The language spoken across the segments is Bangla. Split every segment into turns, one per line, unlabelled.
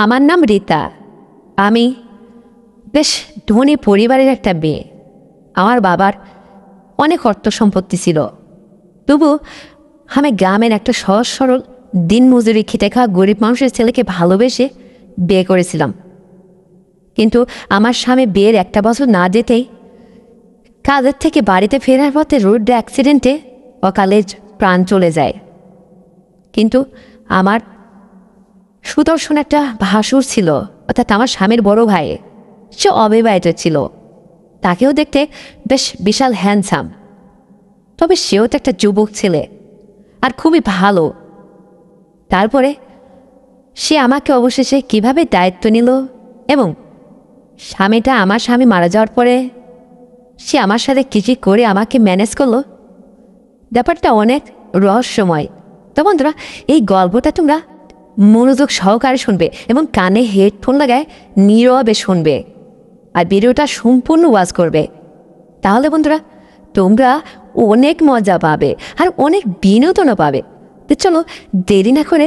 আমার নাম রীতা। আমি বেশ ধনী পরিবারের একটা মেয়ে। আমার বাবার অনেক অর্থ সম্পত্তি ছিল, তবু আমি গ্রামের একটা সহজ সরল দিনমজুরি খেটে খাওয়া গরিব মানুষের ছেলেকে ভালোবেসে বিয়ে করেছিলাম। কিন্তু আমার স্বামী বিয়ের একটা বছর না যেতেই কাজের থেকে বাড়িতে ফেরার পথে রোড অ্যাক্সিডেন্টে অকালে প্রাণ চলে যায়। কিন্তু আমার সুদর্শন একটা ভাসুর ছিল, অর্থাৎ আমার স্বামীর বড় ভাই। সে অবিবাহিত ছিল, তাকেও দেখতে বেশ বিশাল হ্যান্ডসাম, তবে সেও তো একটা যুবক ছেলে আর খুবই ভালো। তারপরে সে আমাকে অবশেষে কিভাবে দায়িত্ব নিল এবং আমার স্বামী মারা যাওয়ার পরে সে আমার সাথে কী করে আমাকে ম্যানেজ করলো, ব্যাপারটা অনেক রহস্যময়। তো বন্ধুরা, এই গল্পটা তোমরা মনোযোগ সহকারে শুনবে এবং কানে হেডফোন লাগায় নীরবে শুনবে আর ভিডিওটা সম্পূর্ণ ওয়াচ করবে। তাহলে বন্ধুরা তোমরা অনেক মজা পাবে আর অনেক বিনোদনও পাবে। তো চলো দেরি না করে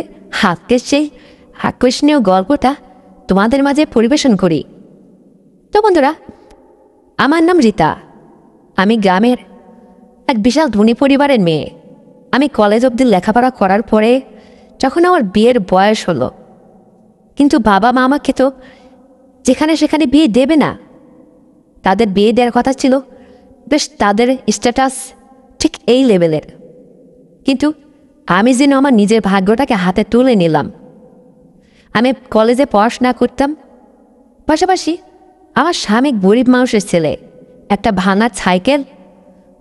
আজকের সেই আকর্ষণীয় গল্পটা তোমাদের মাঝে পরিবেশন করি। তো বন্ধুরা, আমার নাম রীতা। আমি গ্রামের এক বিশাল ধনী পরিবারের মেয়ে। আমি কলেজ অবধি লেখাপড়া করার পরে যখন আমার বিয়ের বয়স হলো, কিন্তু বাবা মা আমাকে তো যেখানে সেখানে বিয়ে দেবে না। তাদের বিয়ে দেওয়ার কথা ছিল, বেশ তাদের স্ট্যাটাস ঠিক এই লেভেলের। কিন্তু আমি যেন আমার নিজের ভাগ্যটাকে হাতে তুলে নিলাম। আমি কলেজে পড়াশোনা করতাম, পাশাপাশি আমার স্বামী গরিব মানুষের ছেলে, একটা ভাঙা সাইকেল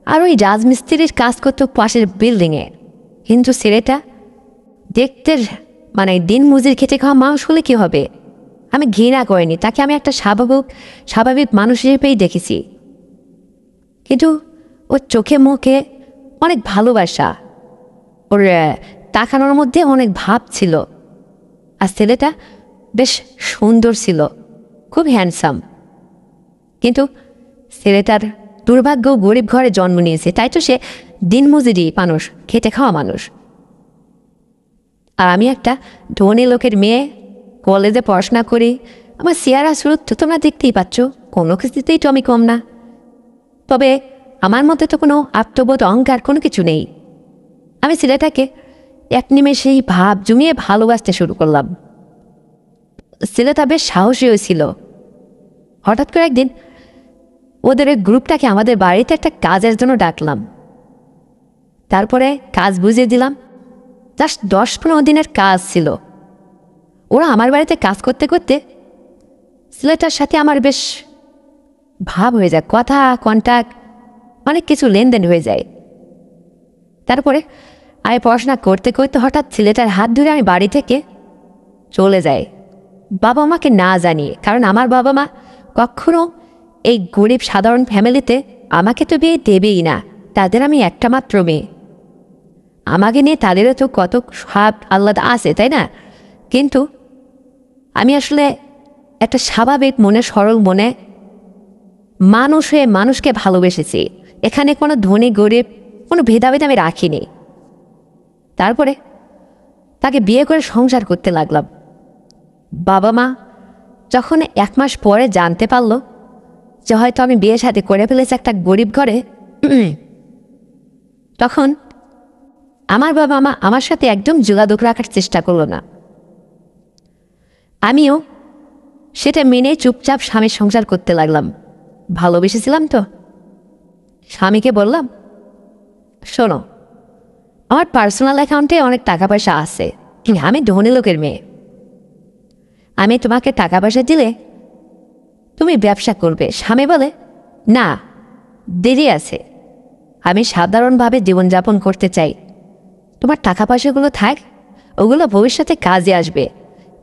আর ওই রাজমিস্ত্রির কাজ করতো পাশের বিল্ডিংয়ে। কিন্তু ছেলেটা দেখতে দিন মজুর খেটে খাওয়া মানুষ হলে কী হবে, আমি ঘৃণা করিনি তাকে। আমি একটা স্বাভাবিক মানুষ হিসেবেই দেখেছি। কিন্তু ওর চোখে মুখে অনেক ভালোবাসা, ওর তাকানোর মধ্যে অনেক ভাব ছিল। আর ছেলেটা বেশ সুন্দর ছিল, খুব হ্যান্ডসাম। কিন্তু ছেলেটার দুর্ভাগ্য গরিব ঘরে জন্ম নিয়েছে, তাই তো সে দিনমজুরি মানুষ, খেটে খাওয়া মানুষ। আর আমি একটা ধনী লোকের মেয়ে, কলেজে পড়াশোনা করি। আমার চেহারা সুরত তো তোমরা দেখতেই পাচ্ছ, কোনো কিছুতেই তো আমি কম না। তবে আমার মধ্যে তো কোনো আত্মবোধ অহংকার কোনো কিছু নেই। আমি ছেলেটাকে এক নিমেষেই ভাব জমিয়ে ভালোবাসতে শুরু করলাম। ছেলেটা বেশ সাহসী হয়েছিল। হঠাৎ করে একদিন ওদের ওই গ্রুপটাকে আমাদের বাড়িতে একটা কাজের জন্য ডাকলাম। তারপরে কাজ বুঝিয়ে দিলাম। জাস্ট 10-15 দিনের কাজ ছিল। ওরা আমার বাড়িতে কাজ করতে করতে ছেলেটার সাথে আমার বেশ ভাব হয়ে যায়, কথা কন্ট্যাক্ট অনেক কিছু লেনদেন হয়ে যায়। তারপরে আমি পড়াশোনা করতে করতে হঠাৎ ছেলেটার হাত ধরে আমি বাড়ি থেকে চলে যাই, বাবা মাকে না জানিয়ে। কারণ আমার বাবা মা কখনো এই গরিব সাধারণ ফ্যামিলিতে আমাকে তো বিয়ে দেবেই না, তাদের আমি একটা মাত্র মেয়ে। আমাকে নিয়ে তাদেরও তো কত ভাব আহ্লাদ আছে, তাই না? কিন্তু আমি আসলে একটা স্বাভাবিক মনে, সরল মনে মানুষ হয়ে মানুষকে ভালোবেসেছি। এখানে কোনো ধনী গরিব কোনো ভেদাভেদ আমি রাখিনি। তারপরে তাকে বিয়ে করে সংসার করতে লাগলাম। বাবা মা যখন 1 মাস পরে জানতে পারল যে হয়তো আমি বিয়ে সাথে করে ফেলেছি একটা গরিব ঘরে, তখন আমার বাবা মা আমার সাথে একদম যোগাযোগ রাখার চেষ্টা করলো না। আমিও সেটা মেনে চুপচাপ স্বামীর সংসার করতে লাগলাম। ভালোবেসেছিলাম তো। স্বামীকে বললাম, শোনো, আমার পার্সোনাল অ্যাকাউন্টে অনেক টাকা পয়সা আছে, আমি ধনী লোকের মেয়ে। আমি তোমাকে টাকা পয়সা দিলে তুমি ব্যবসা করবে। স্বামী বলে, না, দেরি আছে, আমি সাধারণভাবে জীবনযাপন করতে চাই। তোমার টাকা পয়সাগুলো থাক, ওগুলো ভবিষ্যতে কাজে আসবে।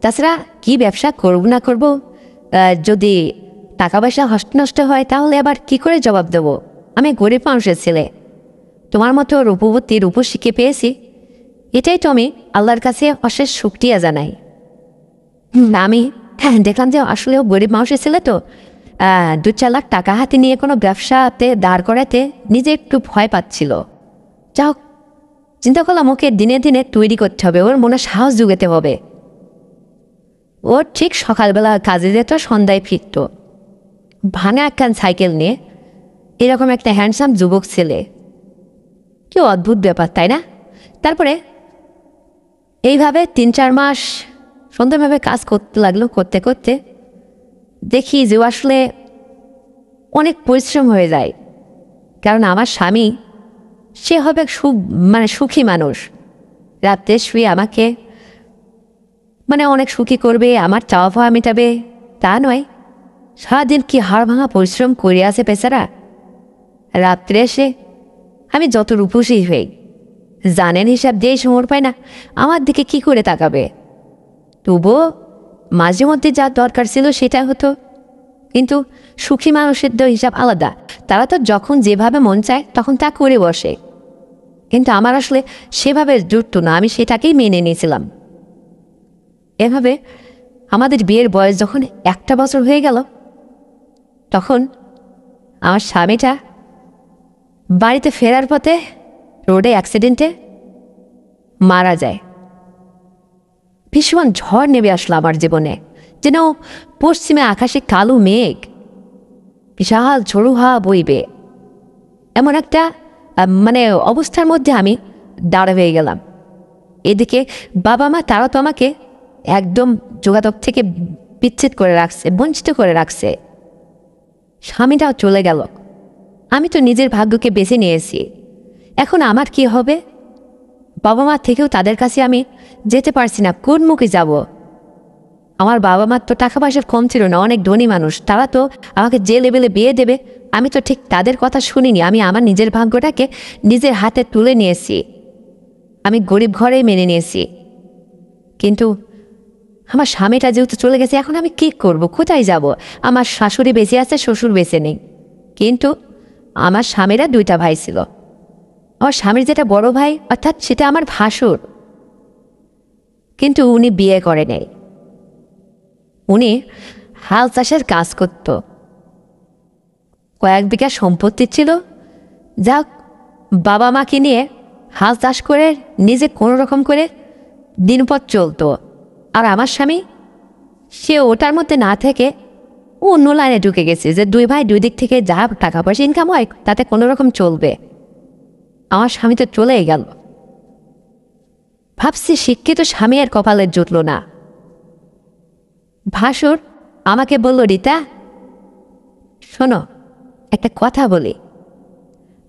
তাছাড়া কি ব্যবসা করব না করব, যদি টাকা পয়সা নষ্ট হয় তাহলে আবার কি করে জবাব দেব? আমি গরিব মানুষের ছেলে, তোমার মতো রূপবতী রূপসীকে পেয়েছি, এটাই তো আমি আল্লাহর কাছে অশেষ শুকরিয়া জানাই। আমি দেখলাম যে আসলেও গরিব মানুষের ছেলে তো 2-4 লাখ টাকা হাতে নিয়ে কোনো ব্যবসাতে দাঁড় করাতে নিজে একটু ভয় পাচ্ছিল। যাও, চিন্তা করলাম ওকে দিনে দিনে তৈরি করতে হবে, ওর মনে সাহস জুগাতে হবে। ও ও ঠিক সকালবেলা কাজে যেত, সন্ধ্যায় ফিরত ভাঙা একখান সাইকেল নিয়ে। এরকম একটা হ্যান্ডসাম যুবক ছেলে, কি অদ্ভুত ব্যাপার তাই না? তারপরে এইভাবে 3-4 মাস সুন্দরভাবে কাজ করতে লাগলো। করতে করতে দেখি যে আসলে অনেক পরিশ্রম হয়ে যায়, কারণ আমার স্বামী সে হবে সুখী মানুষ। রাত্রে শুয়ে আমাকে অনেক সুখী করবে, আমার চাওয়া পাওয়া মেটাবে তা নয়। সারাদিন কি হাড় ভাঙা পরিশ্রম করে আছে বেচারা। রাত্রে এসে আমি যত রূপসী হই, জানেন হিসাব দিয়ে সময় পায় না, আমার দিকে কি করে তাকাবে। তবুও মাঝে মধ্যে যা দরকার ছিল সেটা হতো। কিন্তু সুখী মানুষের তো হিসাব আলাদা, তারা তো যখন যেভাবে মন চায় তখন তা করে বসে। কিন্তু আমার আসলে সেভাবে জুটতো না, আমি সেটাকেই মেনে নিয়েছিলাম। এভাবে আমাদের বিয়ের বয়স যখন 1 বছর হয়ে গেল, তখন আমার স্বামীটা বাড়িতে ফেরার পথে রোডে অ্যাক্সিডেন্টে মারা যায়। ভীষণ ঝড় নেমে আসলো আমার জীবনে, যেন পশ্চিমে আকাশে কালো মেঘ, বিশাল ঝোড়ো হাওয়া বইবে, এমন একটা অবস্থার মধ্যে আমি দাঁড়া হয়ে গেলাম। এদিকে বাবা মা তারা তো আমাকে একদম যোগাযোগ থেকে বিচ্ছেদ করে রাখছে, বঞ্চিত করে রাখছে। স্বামীটাও চলে গেল, আমি তো নিজের ভাগ্যকে বেছে নিয়েছি। এখন আমার কি হবে? বাবা মা থেকেও তাদের কাছে আমি যেতে পারছি না, কোন মুখে যাব? আমার বাবা মার তো টাকা পয়সার কম ছিল না, অনেক ধনী মানুষ, তারা তো আমাকে যে লেভেলে বিয়ে দেবে আমি তো ঠিক তাদের কথা শুনিনি। আমি আমার নিজের ভাগ্যটাকে নিজের হাতে তুলে নিয়েছি, আমি গরিব ঘরেই মেনে নিয়েছি। কিন্তু আমার স্বামীটা যেহেতু চলে গেছে, এখন আমি কী করব, কোথায় যাব? আমার শাশুড়ি বেঁচে আছে, শ্বশুর বেঁচে নেই। কিন্তু আমার স্বামীরা 2টা ভাই ছিল। আমার স্বামীর যেটা বড় ভাই অর্থাৎ সেটা আমার ভাসুর, কিন্তু উনি বিয়ে করে নেই। উনি হাল চাষের কাজ করত, কয়েক বিঘা সম্পত্তি ছিল, যা বাবা মাকে নিয়ে হাল চাষ করে নিজে কোনো রকম করে দিনপথ চলতো। আর আমার স্বামী সে ওটার মধ্যে না থেকে অন্য লাইনে ঢুকে গেছে, যে 2 ভাই 2 দিক থেকে যা টাকা পয়সা ইনকাম হয় তাতে কোনো রকম চলবে। আমার স্বামী তো চলেই গেল। ভাবছি শিক্ষিত স্বামী আর কপালের জুটল না। ভাসুর আমাকে বলল, রীতা শোনো, একটা কথা বলি,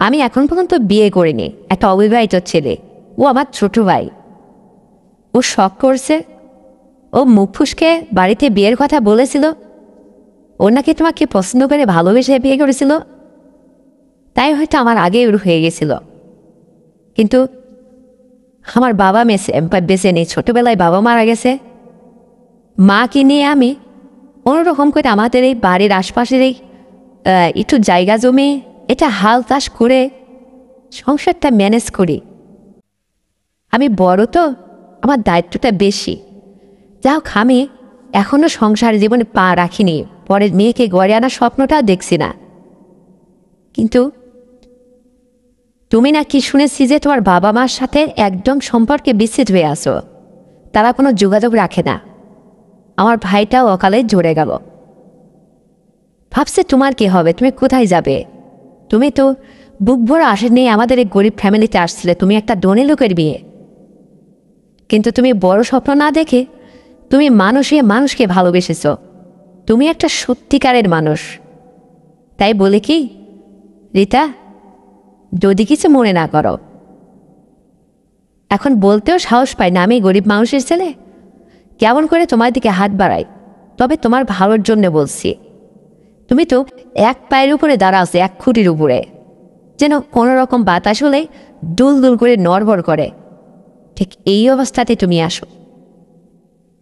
আমি এখন পর্যন্ত বিয়ে করিনি, একটা অবিবাহিত ছেলে, ও আমার ছোট ভাই। ও শখ করছে, ও মুখ ফুসকে বাড়িতে বিয়ের কথা বলেছিল। ও নাকি তোমাকে পছন্দ করে ভালোবেসে বিয়ে করেছিল, তাই হয়তো আমার আগে ওর হয়ে গেছিল। কিন্তু আমার বাবা বেঁচে নেই, ছোটোবেলায় বাবা মারা গেছে। মাকে নিয়ে আমি অন্যরকম করে আমাদের এই বাড়ির আশপাশের এই একটু জায়গা জমি এটা হাল চাষ করে সংসারটা ম্যানেজ করি। আমি বড় তো, আমার দায়িত্বটা বেশি। যা হোক, আমি এখনও সংসার জীবনে পা রাখিনি, পরের মেয়েকে গড়ে আনার স্বপ্নটাও দেখছি না। কিন্তু তুমি নাকি শুনেছি যে তোমার বাবা মার সাথে একদম সম্পর্কে বিচ্ছেদ হয়ে আসো, তারা কোনো যোগাযোগ রাখে না। আমার ভাইটাও অকালে ঝরে গেল। ভাবছে তোমার কি হবে, তুমি কোথায় যাবে? তুমি তো বুক ভরা আশা নিয়ে আমাদের এই গরিব ফ্যামিলিতে আসছিলে, তুমি একটা ধনী লোকের বিয়ে। কিন্তু তুমি বড় স্বপ্ন না দেখে তুমি মানুষকে ভালোবেসেছ, তুমি একটা সত্যিকারের মানুষ। তাই বলে কি রীতা, যদি কিছু মনে না করো, এখন বলতেও সাহস পাই না আমি গরিব মানুষের ছেলে, কেমন করে তোমার দিকে হাত বাড়াই, তবে তোমার ভালোর জন্য বলছি। তুমি তো 1 পায়ের উপরে দাঁড়াওছে, 1 খুঁটির উপরে, যেন কোনো রকম বাতাস হলে দুল দুল করে নড়বড় করে, ঠিক এই অবস্থাতে তুমি আসো।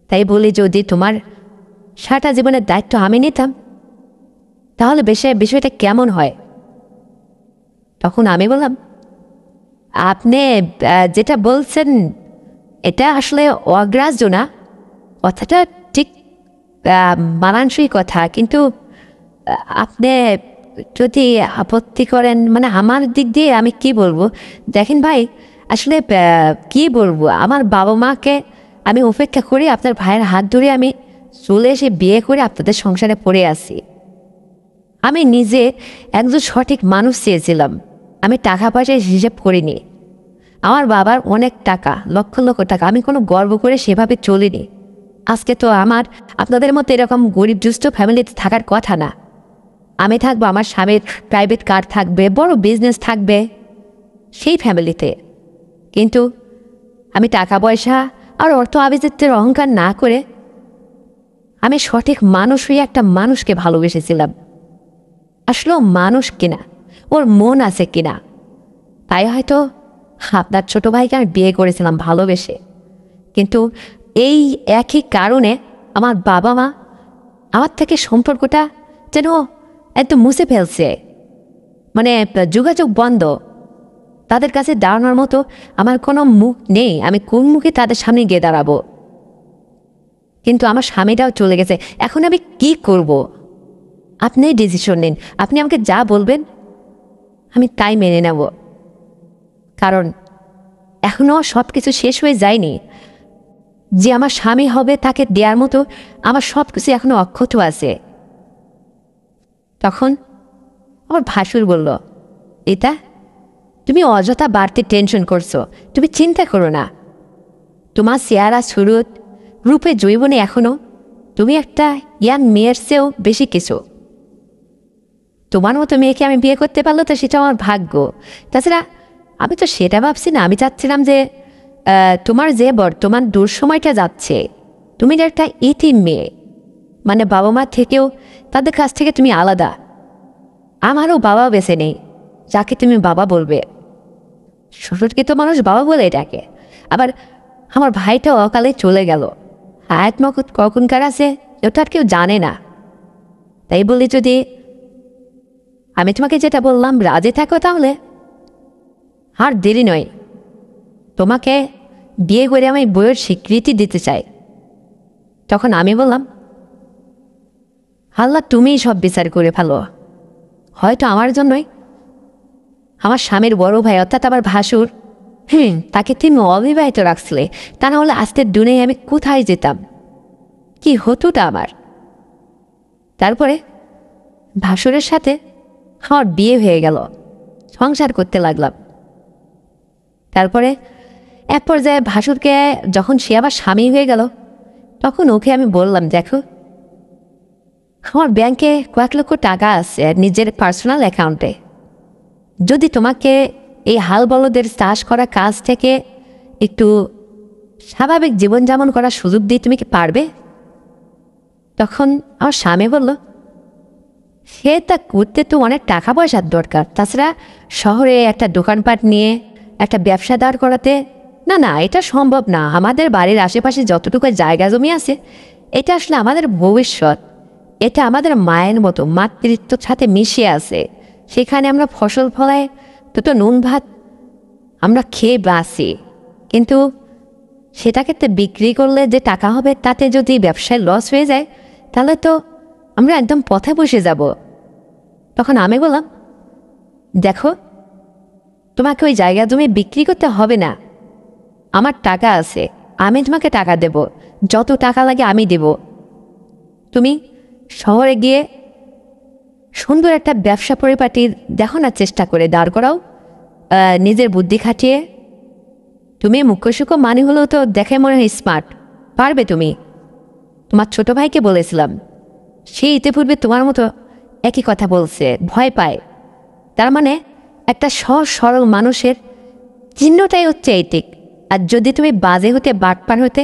তাই বলি, যদি তোমার সারাটা জীবনের দায়িত্ব আমি নিতাম তাহলে বিষয়টা কেমন হয়? তখন আমি বললাম, আপনি যেটা বলছেন এটা আসলে অগ্রাহ্য না, কথাটা ঠিক মানানসই কথা, কিন্তু আপনি যদি আপত্তি করেন, আমার দিক দিয়ে আমি কি বলবো, দেখেন ভাই, আসলে কি বলবো, আমার বাবা মাকে আমি উপেক্ষা করি, আপনার ভাইয়ের হাত ধরে আমি চলে এসে বিয়ে করে আপনাদের সংসারে পড়ে আসি। আমি নিজে একজন সঠিক মানুষ চেয়েছিলাম। আমি টাকা পয়সায় হিসেব করিনি। আমার বাবার অনেক টাকা, লক্ষ লক্ষ টাকা, আমি কোনো গর্ব করে সেভাবে চলিনি। আজকে তো আমার আপনাদের মতো এরকম গরিব দুস্থ ফ্যামিলিতে থাকার কথা না। আমি থাকবো, আমার স্বামীর প্রাইভেট কার থাকবে, বড় বিজনেস থাকবে, সেই ফ্যামিলিতে। কিন্তু আমি টাকা পয়সা আর অর্থ আভিজাত্যের অহংকার না করে আমি সঠিক মানুষ হয়ে একটা মানুষকে ভালোবেসেছিলাম। আসলেও মানুষ কিনা, ওর মন আছে কিনা, তাই হয়তো আপনার ছোট ভাইকে আমি বিয়ে করেছিলাম ভালোবেসে। কিন্তু এই একই কারণে আমার বাবা মা আমার থেকে সম্পর্কটা যেন একদম মুছে ফেলছে। মানে যোগাযোগ বন্ধ, তাদের কাছে দাঁড়ানোর মতো আমার কোনো মুখ নেই। আমি কোন মুখে তাদের সামনে গিয়ে দাঁড়াবো? কিন্তু আমার স্বামীটাও চলে গেছে, এখন আমি কি করব? আপনি ডিসিশন নিন, আপনি আমাকে যা বলবেন আমি তাই মেনে নেব। কারণ এখনও সব কিছু শেষ হয়ে যায়নি। যে আমার স্বামী হবে তাকে দেওয়ার মতো আমার সব কিছু এখনও অক্ষত আছে। তখন আমার ভাসুর বলল, এটা তুমি অযথা বাড়তি টেনশন করছো, তুমি চিন্তা করো না। তোমার চেহারা সুরত রূপে জৈবনে এখনও তুমি একটা ইয়াং মেয়ের চেয়েও বেশি কিছু। তোমার মতো মেয়েকে আমি বিয়ে করতে পারলো তো সেটা আমার ভাগ্য। তাছাড়া আমি তো সেটা ভাবছি না, আমি চাচ্ছিলাম যে তোমার যে বর্তমান দুঃসময়টা যাচ্ছে, তুমি যে একটা ইতিম মেয়ে, মানে বাবা মা থেকেও তাদের কাছ থেকে তুমি আলাদা। আমারও বাবা বেঁচে নেই যাকে তুমি বাবা বলবে। শ্বশুরকে তো মানুষ বাবা বলে ডাকে। আবার আমার ভাইটা অকালে চলে গেল, হায়াত মকুত কখনকার আছে ওটা আর কেউ জানে না। তাই বলি, যদি আমি তোমাকে যেটা বললাম রাজি থাকো তাহলে আর দেরি নয়, তোমাকে বিয়ে করে আমি বইয়ের স্বীকৃতি দিতে চাই। তখন আমি বললাম, আল্লাহ তুমিই সব বিচার করে ফেলো। হয়তো আমার জন্যই আমার স্বামীর বড় ভাই অর্থাৎ আমার ভাসুর, তাকে তুমি অবিবাহিত রাখছিলে, তা না হলে আজকের দিনে আমি কোথায় যেতাম, কি হতোটা আমার। তারপরে ভাসুরের সাথে আমার বিয়ে হয়ে গেল, সংসার করতে লাগলাম। তারপরে এক পর্যায়ে ভাসুরকে যখন সে আবার স্বামী হয়ে গেল, তখন ওকে আমি বললাম, দেখো আমার ব্যাংকে কয়েক লক্ষ টাকা আছে নিজের পার্সোনাল অ্যাকাউন্টে। যদি তোমাকে এই হাল বলদের চাষ করা কাজ থেকে একটু স্বাভাবিক জীবনযাপন করার সুযোগ দিয়ে তুমি কি পারবে? তখন আমার স্বামী বলল, সে তা করতে তো অনেক টাকা পয়সার দরকার। তাছাড়া শহরে একটা দোকানপাট নিয়ে একটা ব্যবসা দাঁড় করাতে, না না, এটা সম্ভব না। আমাদের বাড়ির আশেপাশে যতটুকু জায়গা জমি আছে, এটা আসলে আমাদের ভবিষ্যৎ। এটা আমাদের মায়ের মতো, মাতৃত্বর সাথে মিশে আছে। সেখানে আমরা ফসল ফলায় তো নুন ভাত আমরা খেয়ে বাঁচি। কিন্তু সেটাকে তো বিক্রি করলে যে টাকা হবে, তাতে যদি ব্যবসায় লস হয়ে যায় তাহলে তো আমরা একদম পথে বসে যাব। তখন আমি বললাম, দেখো তোমাকে ওই জায়গা জমি বিক্রি করতে হবে না, আমার টাকা আছে, আমি তোমাকে টাকা দেব, যত টাকা লাগে আমি দেব। তুমি শহরে গিয়ে সুন্দর একটা ব্যবসা পরিপাটি দেখো না, চেষ্টা করে দাঁড় করাও, নিজের বুদ্ধি খাটিয়ে। তুমি মুখ্য সুখ্য মানে হলেও তো দেখে মনে হয় স্মার্ট, পারবে তুমি। তোমার ছোট ভাইকে বলেছিলাম, সে ইতিপূর্বে তোমার মতো একই কথা বলছে, ভয় পায়। তার মানে একটা সহজ সরল মানুষের চিহ্নটাই হচ্ছে এইটিক। আর যদি তুমি বাজে হতে, বাটপার হতে,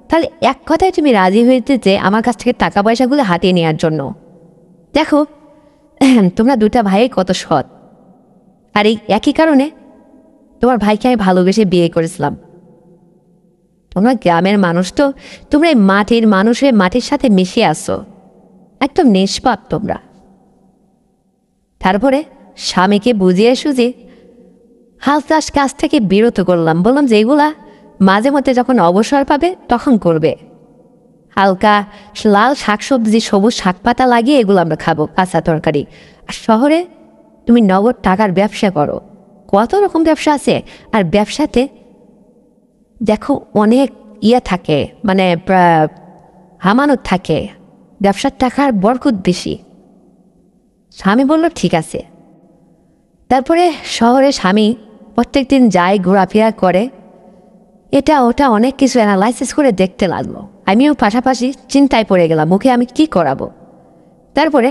তাহলে এক কথায় তুমি রাজি হইতে যে আমার কাছ থেকে টাকা পয়সাগুলো হাতিয়ে নেওয়ার জন্য। দেখো তোমরা দুটা ভাই কত সৎ, আর এই একই কারণে তোমার ভাইকে আমি ভালোবেসে বিয়ে করেছিলাম। তোমরা গ্রামের মানুষ তো, তোমরা এই মাটির মানুষ হয়ে মাটির সাথে মিশে আসো, একদম নিষ্পাপ তোমরা। তারপরে স্বামীকে বুঝিয়ে সুঝিয়ে হাল চাষ কাজ থেকে বিরত করলাম। বললাম যে এগুলা মাঝে মধ্যে যখন অবসর পাবে তখন করবে। হালকা লাল শাকসবজি, সবুজ শাক পাতা লাগিয়ে এগুলো আমরা খাবো, কাঁচা তরকারি। আর শহরে তুমি নগদ টাকার ব্যবসা করো, কত রকম ব্যবসা আছে। আর ব্যবসাতে দেখো অনেক থাকে, মানে আমানত থাকে, ব্যবসার টাকার বরকত বেশি। স্বামী বলল ঠিক আছে। তারপরে শহরে স্বামী প্রত্যেক দিন যায়, ঘোরাফেরা করে, এটা ওটা অনেক কিছু অ্যানালাইসিস করে দেখতে লাগলো। আমিও পাশাপাশি চিন্তায় পড়ে গেলাম, মুখে আমি কি করাবো। তারপরে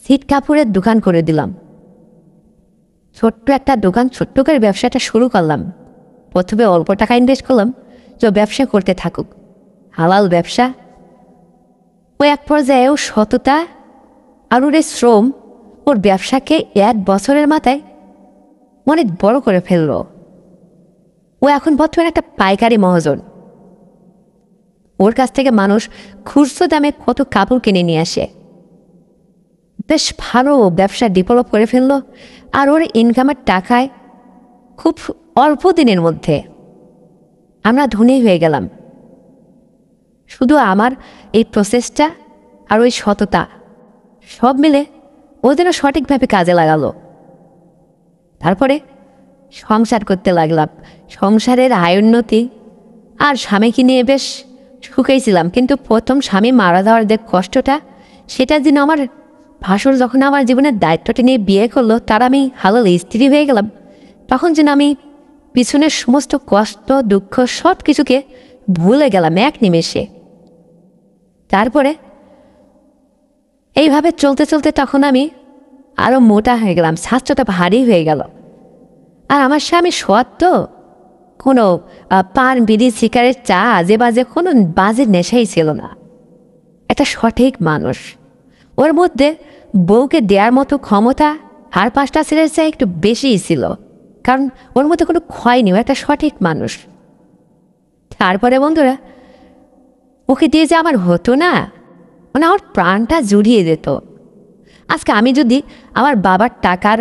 সিট কাপড়ের দোকান করে দিলাম, ছোট্ট একটা দোকান, ছোট্ট করে ব্যবসাটা শুরু করলাম। প্রথমে অল্প টাকা ইনভেস্ট করলাম, তো ব্যবসা করতে থাকুক, হালাল ব্যবসা। ও এক পর্যায়েও সততা আর ওর শ্রম ওর ব্যবসাকে 1 বছরের মাথায় অনেক বড় করে ফেলল। ও এখন বর্তমানে একটা পাইকারি মহাজন। ওর কাছ থেকে মানুষ খুচরো দামে কত কাপড় কিনে নিয়ে আসে। বেশ ভালো ব্যবসা ডেভেলপ করে ফেললো। আর ওর ইনকামের টাকায় খুব অল্প দিনের মধ্যে আমরা ধনী হয়ে গেলাম। শুধু আমার এই প্রসেসটা আর ওই সততা সব মিলে ওদের সঠিকভাবে কাজে লাগালো। তারপরে সংসার করতে লাগলাম, সংসারের আয় উন্নতি। আর স্বামীকে নিয়ে বেশ সুখেই ছিলাম। কিন্তু প্রথম স্বামী মারা যাওয়ার যে কষ্টটা, সেটার জন্য আমার ভাসুর যখন আমার জীবনের দায়িত্বটা নিয়ে বিয়ে করলো, তার আমি হালাল স্ত্রী হয়ে গেলাম, তখন যেন আমি পিছনের সমস্ত কষ্ট দুঃখ সব কিছুকে ভুলে গেলাম এক নিমেষে। তারপরে এইভাবে চলতে চলতে তখন আমি আরও মোটা হয়ে গেলাম, স্বাস্থ্যটা ভারী হয়ে গেল। আর আমার স্বামী সৎ তো, কোনো পান বিড়ি সিগারেট চা আজে বাজে কোনো বাজে নেশাই ছিল না। একটা সঠিক মানুষ। ওর মধ্যে বউকে দেওয়ার মতো ক্ষমতা আর 5টা ছেলের চেয়ে একটু বেশিই ছিল, কারণ ওর মধ্যে কোনো ক্ষয় নেই, একটা সঠিক মানুষ। তারপরে বন্ধুরা, ওকে দিয়ে যে আমার হতো না, মানে আমার প্রাণটা জুড়িয়ে যেত। আজকে আমি যদি আমার বাবার টাকার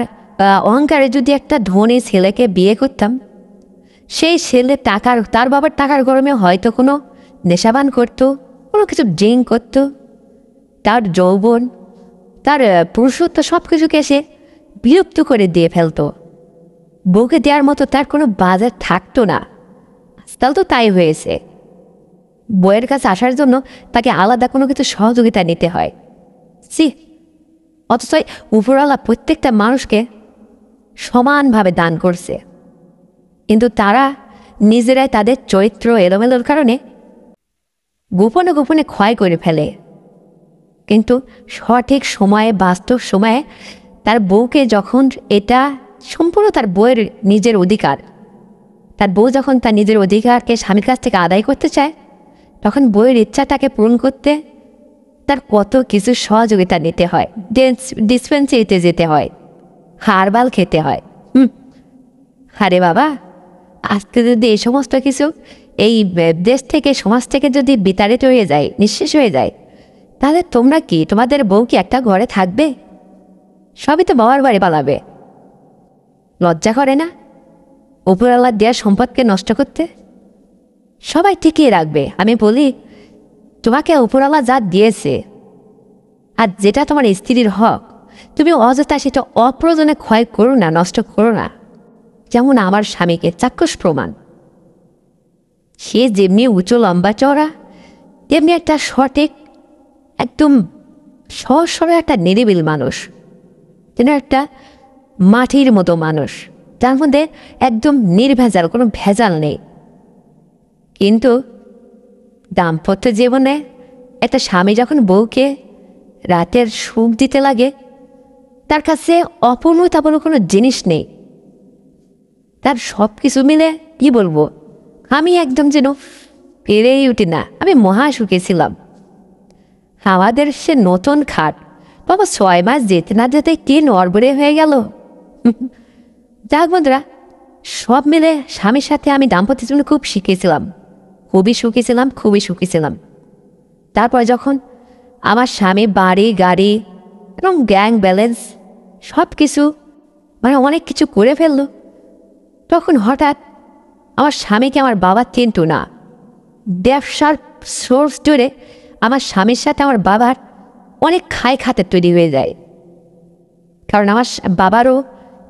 অহংকারে যদি একটা ধনী ছেলেকে বিয়ে করতাম, সেই ছেলে তার বাবার টাকার গরমে হয়তো কোনো নেশাবান করতো, কোনো কিছু ড্রিঙ্ক করতো, তার যৌবন, তার পুরুষত্ব সব কিছুকে সে বিরক্ত করে দিয়ে ফেলতো। বউকে দেওয়ার মতো তার কোনো বাজার থাকতো না। আজকাল তো তাই হয়েছে, বউয়ের কাছে আসার জন্য তাকে আলাদা কোনো কিছু সহযোগিতা নিতে হয়। অথচ উপরওয়ালা প্রত্যেকটা মানুষকে সমানভাবে দান করছে, কিন্তু তারা নিজেরাই তাদের চরিত্র এলোমেলোর কারণে গোপনে গোপনে ক্ষয় করে ফেলে। কিন্তু সঠিক সময়ে, বাস্তব সময়ে তার বউকে যখন, এটা সম্পূর্ণ তার বউয়ের নিজের অধিকার, তার বউ যখন তার নিজের অধিকারকে স্বামীর কাছ থেকে আদায় করতে চায়, তখন বউয়ের ইচ্ছাটাকে পূরণ করতে তার কত কিছু সহযোগিতা নিতে হয়, ডিসপেন্সারিতে যেতে হয়, হারবাল খেতে হয়। আরে বাবা, আজকে যদি এই সমস্ত কিছু এই দেশ থেকে, সমাজ থেকে যদি বিতাড়িত হয়ে যায়, নিঃশেষ হয়ে যায়, তাহলে তোমরা কি, তোমাদের বউ কি একটা ঘরে থাকবে? সবই তো বাবার বাড়ি পালাবে। লজ্জা করে না উপরওয়ালার দেওয়া সম্পদকে নষ্ট করতে? সবাই টিকিয়ে রাখবে। আমি বলি, তোমাকে উপরওয়ালা যা দিয়েছে, আর যেটা তোমার স্ত্রীর হক, তুমি অযথা সেটা অপ্রয়োজনে ক্ষয় করো না, নষ্ট করো না। যেমন আমার স্বামীকে চাক্ষুষ প্রমাণ, সে যেমনি উঁচু লম্বা চওড়া, তেমনি একটা সঠিক, একদম সহজ সরল একটা নিরিবিল মানুষ। যেন একটা মাটির মতো মানুষ, তার মধ্যে একদম নির্ভেজাল, কোনো ভেজাল নেই। কিন্তু দাম্পত্য জীবনে একটা স্বামী যখন বউকে রাতের সুখ দিতে লাগে, তার কাছে অপূর্ণতা বলে কোনো জিনিস নেই। তার সব কিছু মিলে কি বলবো, আমি একদম যেন পেরেই উঠি না, আমি মহা সুখে ছিলাম। আমাদের সে নতুন খাট বাবা 6 মাস যেতে না যেতে কি নড়বড়ে হয়ে গেল। যাক বন্ধুরা, সব মিলে স্বামীর সাথে আমি দাম্পত্য জীবনে খুব শিখেছিলাম, খুবই সুখী ছিলাম। তারপর যখন আমার স্বামী বাড়ি গাড়ি এবং গ্যাং ব্যালেন্স সব কিছু, মানে অনেক কিছু করে ফেললো, তখন হঠাৎ আমার স্বামীকে আমার বাবা চিনতো না। ব্যবসার সোর্স জুড়ে আমার স্বামীর সাথে আমার বাবার অনেক খাতে তৈরি হয়ে যায়। কারণ আমার বাবারও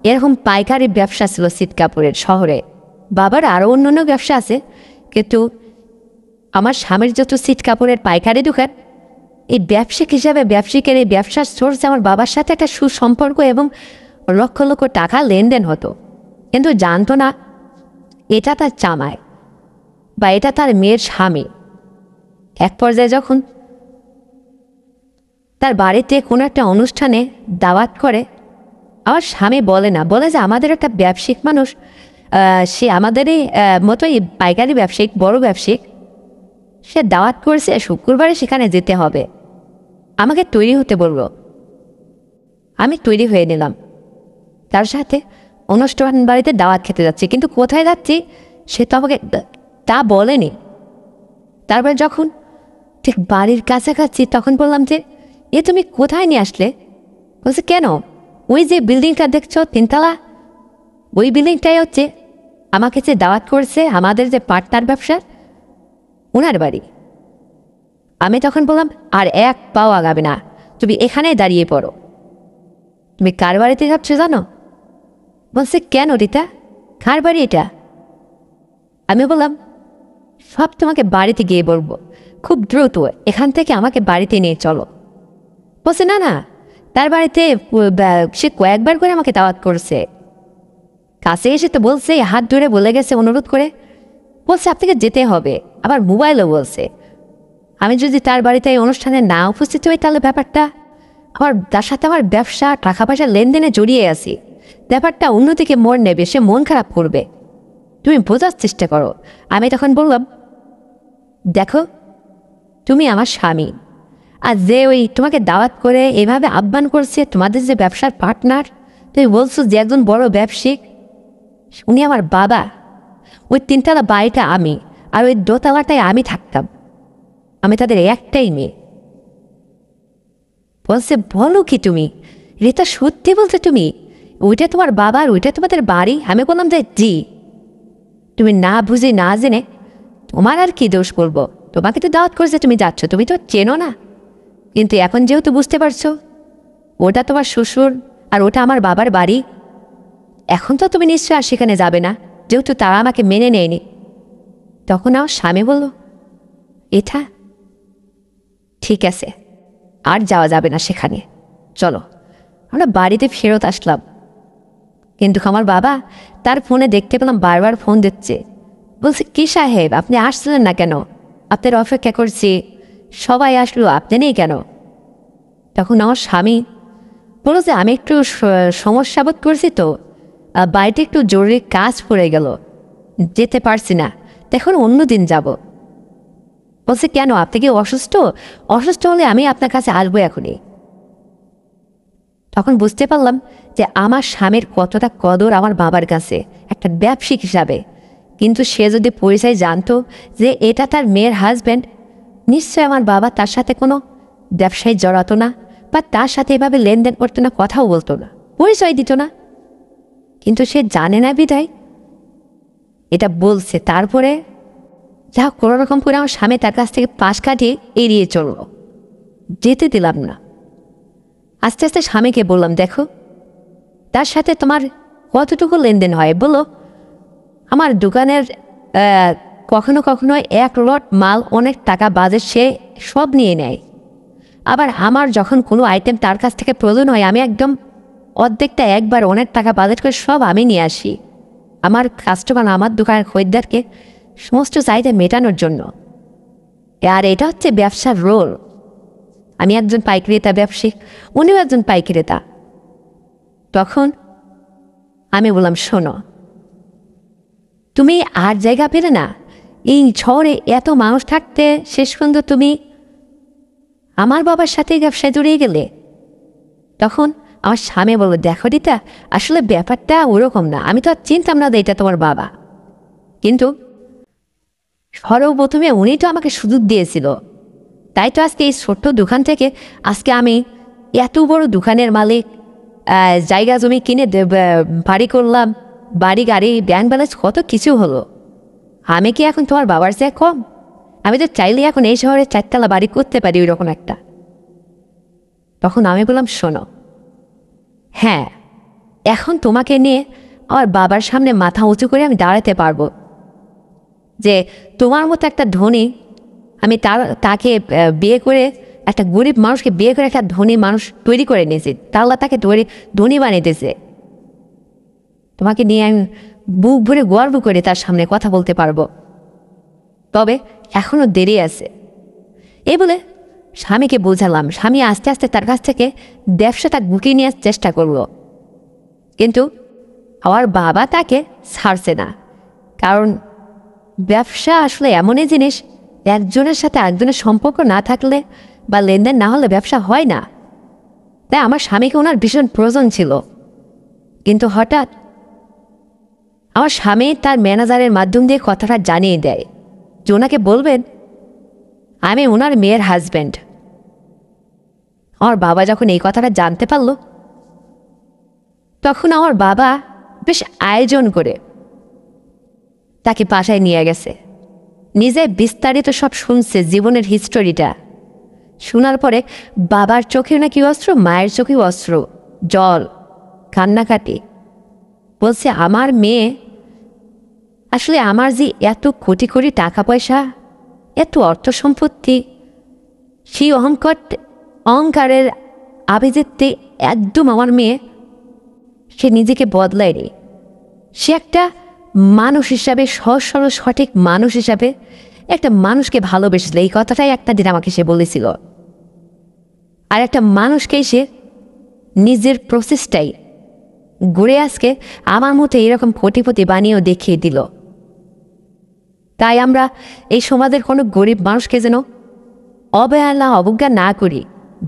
এরকম পাইকারি ব্যবসা ছিল সিট কাপড়ের শহরে। বাবার আরও অন্য ব্যবসা আছে, কিন্তু আমার স্বামীর যত সিট কাপড়ের পাইকারি দোকান, এই ব্যবসায়িক হিসাবে ব্যবসায়িকের এই ব্যবসার সোর্স আমার বাবার সাথে একটা সুসম্পর্ক এবং লক্ষ লক্ষ টাকা লেনদেন হতো, কিন্তু জানতো না এটা তার জামাই বা এটা তার মেয়ের স্বামী। এক পর্যায়ে যখন তার বাড়িতে কোনো একটা অনুষ্ঠানে দাওয়াত করে, আমার স্বামী বলে না, বলে যে আমাদের একটা ব্যবসায়িক মানুষ, সে আমাদেরই মতোই পাইকারি ব্যবসায়িক, বড় ব্যবসায়িক, সে দাওয়াত করেছে, শুক্রবারে সেখানে যেতে হবে, আমাকে তৈরি হতে বলল। আমি তৈরি হয়ে নিলাম, তার সাথে অনুষ্ঠান বাড়িতে দাওয়াত খেতে যাচ্ছি, কিন্তু কোথায় যাচ্ছি সে তো আমাকে তা বলেনি। তারপর যখন ঠিক বাড়ির কাছাকাছি তখন বললাম যে এ তুমি কোথায় নিয়ে আসলে? বলছে কেন? ওই যে বিল্ডিংটা দেখছো 3 তলা, ওই বিল্ডিংটাই হচ্ছে আমাকে যে দাওয়াত করছে আমাদের যে পার্টনার ব্যবসার, ওনার বাড়ি। আমি তখন বললাম আর এক পাও আগাবে না, তুমি এখানেই দাঁড়িয়ে পড়ো। তুমি কার বাড়িতে যাচ্ছ জানো? বলছে কেন রিতা, কার বাড়ি এটা? আমি বললাম সব তোমাকে বাড়িতে গিয়ে বলবো, খুব দ্রুত এখান থেকে আমাকে বাড়িতে নিয়ে চলো। বলছে না না, তার বাড়িতে সে কয়েকবার করে আমাকে দাওয়াত করছে, কাছে এসে তো বলছে, হাত ধরে বলে গেছে অনুরোধ করে, বলছে আপনাকে যেতে হবে, আবার মোবাইলও বলছে। আমি যদি তার বাড়িতে এই অনুষ্ঠানে না উপস্থিত হই তাহলে ব্যাপারটা আমার, তার সাথে আমার ব্যবসা টাকা পয়সা লেনদেনে জড়িয়ে আছি, ব্যাপারটা অন্যদিকে মোড় নেবে, সে মন খারাপ করবে, তুমি বোঝার চেষ্টা করো। আমি তখন বললাম দেখো তুমি আমার স্বামী, আর যে ওই তোমাকে দাওয়াত করে এভাবে আহ্বান করছে তোমাদের যে ব্যবসার পার্টনার, তুমি বলছো যে একজন বড় ব্যবসায়িক, উনি আমার বাবা। ওই 3 তলা বাড়িটা আমি, আর ওই 2 তলাটায় আমি থাকতাম, আমি তাদের একটাই মেয়ে। বলছে বলো কি তুমি রিতা, সত্যি বলছো তুমি? ওইটা তোমার বাবার, ওইটা তোমাদের বাড়ি? আমি বললাম যে জি। তুমি না বুঝে না জেনে, তোমার আর কি দোষ করবো, তোমাকে তো দাওয়াত করছে, তুমি যাচ্ছ, তুমি তো চেনো না, কিন্তু এখন যেহেতু বুঝতে পারছো ওটা তোমার শ্বশুর আর ওটা আমার বাবার বাড়ি, এখন তো তুমি নিশ্চয় আর সেখানে যাবে না, যেহেতু তারা আমাকে মেনে নেয়নি। তখন আমার স্বামী বলল এটা ঠিক আছে, আর যাওয়া যাবে না সেখানে, চলো। আমরা বাড়িতে ফেরত আসলাম, কিন্তু আমার বাবা তার ফোনে দেখতে পেলাম বারবার ফোন দিচ্ছে, বলছে কি সাহেব আপনি আসছিলেন না কেন, আপনার অপেক্ষা করছি, সবাই আসলো, আপনি নেই কেন? তখন আমার স্বামী বলল যে আমি একটু সমস্যা বোধ করছি, তো বাড়িতে একটু জরুরি কাজ পড়ে গেল, যেতে পারছি না, এখন অন্য দিন যাব। বলছে কেন, আপনি কি অসুস্থ? অসুস্থ হলে আমি আপনার কাছে আসবো এখনই। তখন বুঝতে পারলাম যে আমার স্বামীর কতটা কদর আমার বাবার কাছে একটা ব্যবসায়িক হিসাবে, কিন্তু সে যদি পরিচয় জানতো যে এটা তার মেয়ের হাজব্যান্ড, নিশ্চয় আমার বাবা তার সাথে কোনো ব্যবসায় জড়াতো না, বা তার সাথে এভাবে লেনদেন করতো না, কথাও বলতো না, পরিচয় দিত না। কিন্তু সে জানে না বিধায় এটা বলছে। তারপরে যা কোনো রকম করে আমার স্বামী তার কাছ থেকে পাশ কাটিয়ে এড়িয়ে চলল, যেতে দিলাম না। আস্তে আস্তে স্বামীকে বললাম দেখো তার সাথে তোমার কতটুকু লেনদেন হয় বলো। আমার দোকানের কখনো কখনো 1 লট মাল অনেক টাকা বাজেট সে সব নিয়ে নেয়, আবার আমার যখন কোনো আইটেম তার কাছ থেকে প্রয়োজন হয় আমি একদম অর্ধেকটা একবার অনেক টাকা বাজেট করে সব আমি নিয়ে আসি আমার কাস্টমার, আমার দোকানের খরিদ্দারকে সমস্ত চাহিদা মেটানোর জন্য। আর এটা হচ্ছে ব্যবসার রোল। আমি একজন পাইকারিতা ব্যবসায়িক, উনিও একজন পাইকারিতা। তখন আমি বললাম শোনো, তুমি আর জায়গা পেলে না, এই শহরে এত মানুষ থাকতে শেষ পর্যন্ত তুমি আমার বাবার সাথে ব্যবসায় জড়িয়ে গেলে। তখন আমার স্বামী বলল দেখো রিতা, আসলে ব্যাপারটা ওরকম না, আমি তো আর চিনতাম না যে এটা তোমার বাবা, কিন্তু সর্বপ্রথমে উনি তো আমাকে সুযোগ দিয়েছিল, তাই তো আজকে এই ছোট্ট দোকান থেকে আজকে আমি এত বড় দোকানের মালিক, জায়গা জমি কিনে বাড়ি করলাম, বাড়ি গাড়ি ব্যাংক ব্যালেন্স কত কিছু হলো। আমি কি এখন তোমার বাবার চেয়ে কম? আমি তো চাইলে এখন এই শহরে 4 তলা বাড়ি করতে পারি ওইরকম একটা। তখন আমি বললাম শোনো, হ্যাঁ এখন তোমাকে নিয়ে আমার বাবার সামনে মাথা উঁচু করে আমি দাঁড়াতে পারবো, যে তোমার মতো একটা ধনী আমি তাকে বিয়ে করে একটা গরিব মানুষকে বিয়ে করে একটা ধনী মানুষ তৈরি করে নিয়েছি, আল্লাহ তাকে ধনী বানিয়েছে। তোমাকে নিয়ে আমি বুক ভরে গর্ব করে তার সামনে কথা বলতে পারবো, তবে এখনও দেরি আছে। এই বলে স্বামীকে বোঝালাম। স্বামী আস্তে আস্তে তার কাছ থেকে ব্যবসাটা গুটিয়ে নেওয়ার চেষ্টা করলো, কিন্তু আমার বাবা তাকে ছাড়ছে না। কারণ ব্যবসা আসলে এমনই জিনিস, একজনের সাথে একজনের সম্পর্ক না থাকলে বা লেনদেন না হলে ব্যবসা হয় না। তাই আমার স্বামীকে ওনার ভীষণ প্রয়োজন ছিল, কিন্তু হঠাৎ আমার স্বামী তার ম্যানেজারের মাধ্যম দিয়ে কথাটা জানিয়ে দেয় যে ওনাকে বলবেন আমি ওনার মেয়ের হাজব্যান্ড। আমার বাবা যখন এই কথাটা জানতে পারল, তখন আমার বাবা বেশ আয়োজন করে তাকে বাসায় নিয়ে গেছে। নিজে বিস্তারিত সব শুনছে, জীবনের হিস্টোরিটা শোনার পরে বাবার চোখেও নাকি অস্ত্র, মায়ের চোখেও অস্ত্র, জল, কান্নাকাটি। বলছে আমার মেয়ে আসলে আমার যে এত কোটি কোটি টাকা পয়সা, এত অর্থ সম্পত্তি, সেই অহংকারের আভিজাত্যে একদম আমার মেয়ে সে নিজেকে বদলায়নি। সে একটা মানুষ হিসাবে, সহজ সরল সঠিক মানুষ হিসাবে একটা মানুষকে ভালোবেসেছিল। এই কথাটাই একটা দিন আমাকে সে বলেছিল। আর একটা মানুষকেই সে নিজের প্রসেসটাই ঘুরে আজকে আমার মতো এরকম কোটিপতি বানিয়েও দেখিয়ে দিল। তাই আমরা এই সমাজের কোনো গরিব মানুষকে যেন অবহেলা অবজ্ঞা না করি,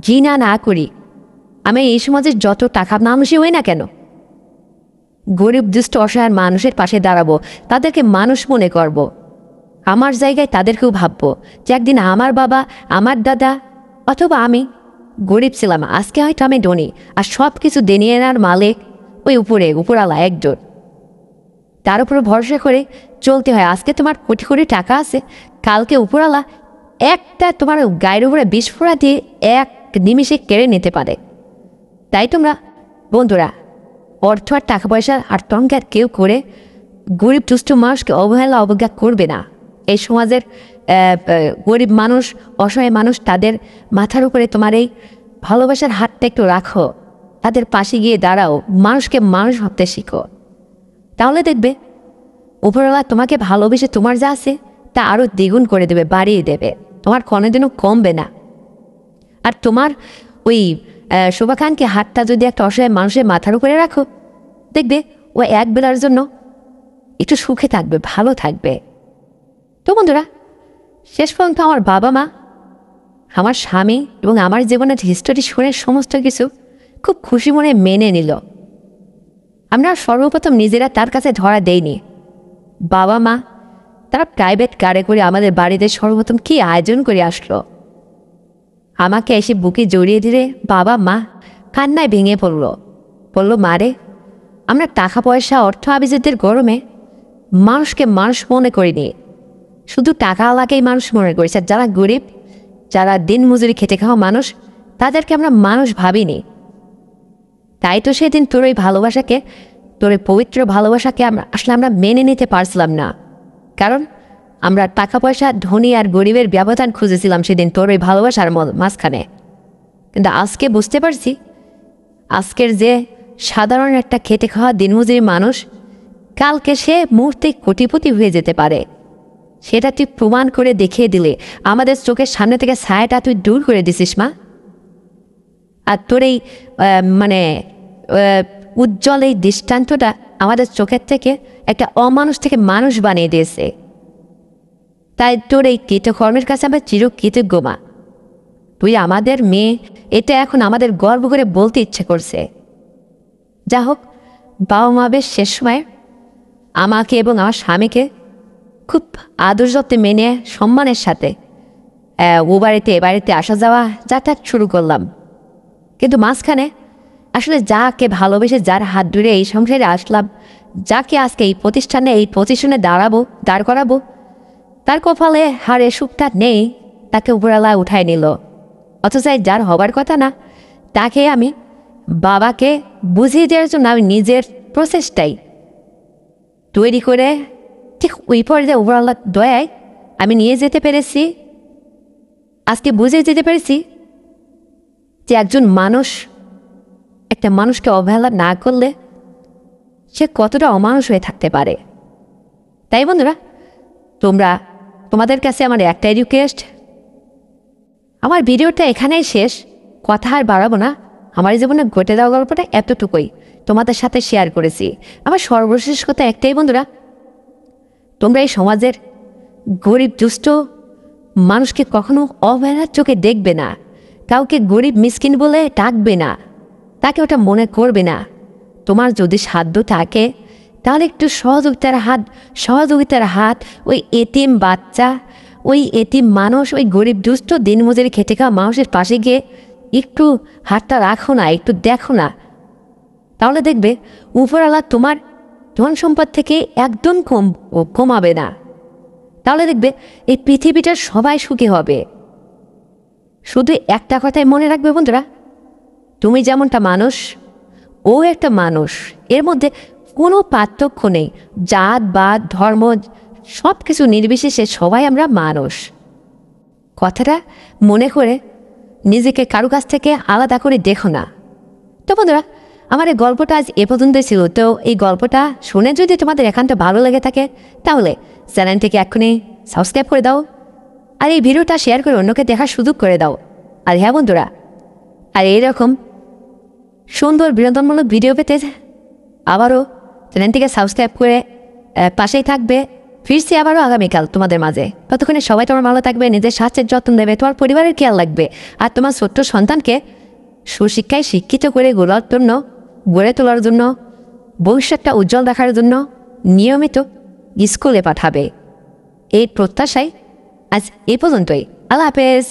ঘৃণা না করি। আমি এই সমাজের যত টাকা মানুষই হই না কেন, গরিব দুষ্ট অসহায় মানুষের পাশে দাঁড়াবো, তাদেরকে মানুষ মনে করব। আমার জায়গায় তাদেরকেও ভাববো যে একদিন আমার বাবা, আমার দাদা অথবা আমি গরিব ছিলাম, আজকে হয়তো আমি ধনী, আর সব কিছু দেনিয়ে নেওয়ার মালিক ওই উপরালা একজন। তার উপর ভরসা করে চলতে হয়। আজকে তোমার কোটি কোটি টাকা আছে, কালকে উপরালা একটা তোমার গায়ের উপরে বিস্ফোরা দিয়ে এক নিমিষে কেড়ে নিতে পারে। তাই তোমরা বন্ধুরা অর্থ আর টাকা পয়সা আর টঙ্কার কেউ করে গরিব দুষ্ট মানুষকে অবহেলা অবজ্ঞা করবে না। এই সমাজের গরিব মানুষ, অসহায় মানুষ, তাদের মাথার উপরে তোমার এই ভালোবাসার হাতটা একটু রাখো, তাদের পাশে গিয়ে দাঁড়াও, মানুষকে মানুষ ভাবতে শিখো। তাহলে দেখবে উপরওয়ালা তোমাকে ভালোবেসে তোমার যা আছে তা আরও দ্বিগুণ করে দেবে, বাড়িয়ে দেবে, তোমার কোনোদিনও কমবে না। আর তোমার ওই শোভাকাঙ্ক্ষী হাতটা যদি একটা অসহায় মানুষের মাথার উপরে রাখো, দেখবে ও এক বেলার জন্য একটু সুখে থাকবে, ভালো থাকবে। তো বন্ধুরা, শেষ পর্যন্ত আমার বাবা মা, আমার স্বামী এবং আমার জীবনের হিস্টোরি শুনে সমস্ত কিছু খুব খুশি মনে মেনে নিল। আমরা সর্বপ্রথম নিজেরা তার কাছে ধরা দেইনি। বাবা মা তারা প্রাইভেট কারে করে আমাদের বাড়িতে সর্বপ্রথম কী আয়োজন করে আসলো। আমাকে এসে বুকে জড়িয়ে দিলে বাবা মা কান্নায় ভেঙে বলল মারে, আমরা টাকা পয়সা অর্থ আভিজাত্যের গরমে মানুষকে মানুষ মনে করিনি, শুধু টাকাওয়ালাকেই মানুষ মনে করেছে। যারা গরিব, যারা দিন মজুরি খেটে খাওয়া মানুষ, তাদেরকে আমরা মানুষ ভাবিনি। তাই তো সেদিন তোর ওই ভালোবাসাকে, তোর ওই পবিত্র ভালোবাসাকে আমরা মেনে নিতে পারছিলাম না। কারণ আমরা টাকা পয়সা, ধনী আর গরিবের ব্যবধান খুঁজেছিলাম সেদিন তোর ওই ভালোবাসার মাঝখানে। কিন্তু আজকে বুঝতে পারছি, আজকের যে সাধারণ একটা খেটে খাওয়া দিনমজুরি মানুষ, কালকে সে মুহূর্তে কোটিপতি হয়ে যেতে পারে। সেটা তুই প্রমাণ করে দেখিয়ে দিলে, আমাদের চোখের সামনে থেকে ছায়াটা তুই দূর করে দিছিস মা। আর তোর এই উজ্জ্বল এই দৃষ্টান্তটা আমাদের চোখের থেকে একটা অমানুষ থেকে মানুষ বানিয়ে দিয়েছে। তাই তোর এই কৃতকর্মের কাছে আমরা চিরকৃতজ্ঞ মা। তুই আমাদের মেয়ে, এটা এখন আমাদের গর্ব করে বলতে ইচ্ছে করছে। যা হোক, বাবা মা বেশ শেষ সময় আমাকে এবং আমার স্বামীকে খুব আদর যত্নে মেনে সম্মানের সাথে ও বাড়িতে এ বাড়িতে আসা যাওয়া যাতায়াত শুরু করলাম। কিন্তু মাঝখানে আসলে যাকে ভালোবেসে, যার হাত ধরে এই সংসারে আসলাম, যাকে আজকে এই প্রতিষ্ঠানে, এই পজিশনে দাঁড় করাবো, তার কপালে হারে সুখটা নেই, তাকে উপরালা উঠায় নিল। অথচ যার হবার কথা না, তাকে আমি বাবাকে বুঝিয়ে দেওয়ার জন্য আমি নিজের প্রসেসটাই তৈরি করে ঠিক ওই পর্যায়ে উপরালার দয়ায় আমি নিয়ে যেতে পেরেছি আজকে বুঝে যেতে পেরেছি যে একজন মানুষ একটা মানুষকে অবহেলা না করলে সে কতটা অমানুষ হয়ে থাকতে পারে। তাই বন্ধুরা, তোমাদের কাছে আমার একটাই রিকোয়েস্ট, আমার ভিডিওটা এখানেই শেষ, কথা আর বাড়াবো না। আমার জীবনে ঘটে দেওয়া গল্পটা এতটুকুই তোমাদের সাথে শেয়ার করেছি। আমার সর্বশেষ কথা একটাই বন্ধুরা, তোমরা এই সমাজের গরিব দুষ্ট মানুষকে কখনো অবহেলার চোখে দেখবে না, কাউকে গরিব মিসকিন বলে ডাকবে না, তাকে ওটা মনে করবে না। তোমার যদি সাধ্য থাকে তাহলে একটু সহযোগিতার হাত ওই এতিম বাচ্চা, ওই এতিম মানুষ, ওই গরিব দুষ্ট দিনমজুরি খেটে খাওয়া মানুষের পাশে গিয়ে একটু হাতটা রাখো না, একটু দেখো না। তাহলে দেখবে উপরওয়ালা তোমার ধন সম্পদ থেকে একদম কমাবে না। তাহলে দেখবে এই পৃথিবীটার সবাই সুখী হবে। শুধু একটা কথাই মনে রাখবে বন্ধুরা, তুমি যেমনটা মানুষ, ও একটা মানুষ, এর মধ্যে কোনো পার্থক্য নেই। জাত বাত ধর্ম সব কিছু নির্বিশেষে সবাই আমরা মানুষ। কথাটা মনে করে নিজেকে কারো কাছ থেকে আলাদা করে দেখো না। তো বন্ধুরা, আমার এই গল্পটা আজ এ পর্যন্তই ছিল। তো এই গল্পটা শুনে যদি তোমাদের এখানটা ভালো লেগে থাকে তাহলে চ্যানেলটিকে এক্ষুনি সাবস্ক্রাইব করে দাও, আর এই ভিডিওটা শেয়ার করে অন্যকে দেখার সুযোগ করে দাও। আর হ্যাঁ বন্ধুরা, আর এইরকম সুন্দর বিনোদনমূলক ভিডিও পেতে আবারও চ্যানেলটিকে সাবস্ক্রাইব করে পাশেই থাকবে। ফিরছি আবারও আগামীকাল তোমাদের মাঝে। ততক্ষণে সবাই তোমার ভালো থাকবে, নিজের স্বাস্থ্যের যত্ন দেবে, তোমার পরিবারের খেয়াল রাখবে, আর তোমার ছোট্ট সন্তানকে সুশিক্ষায় শিক্ষিত করে গড়ে তোলার জন্য, ভবিষ্যৎটা উজ্জ্বল রাখার জন্য নিয়মিত স্কুলে পাঠাবে। এই প্রত্যাশায় আজ এ পর্যন্তই। আল্লাহ হাফেজ।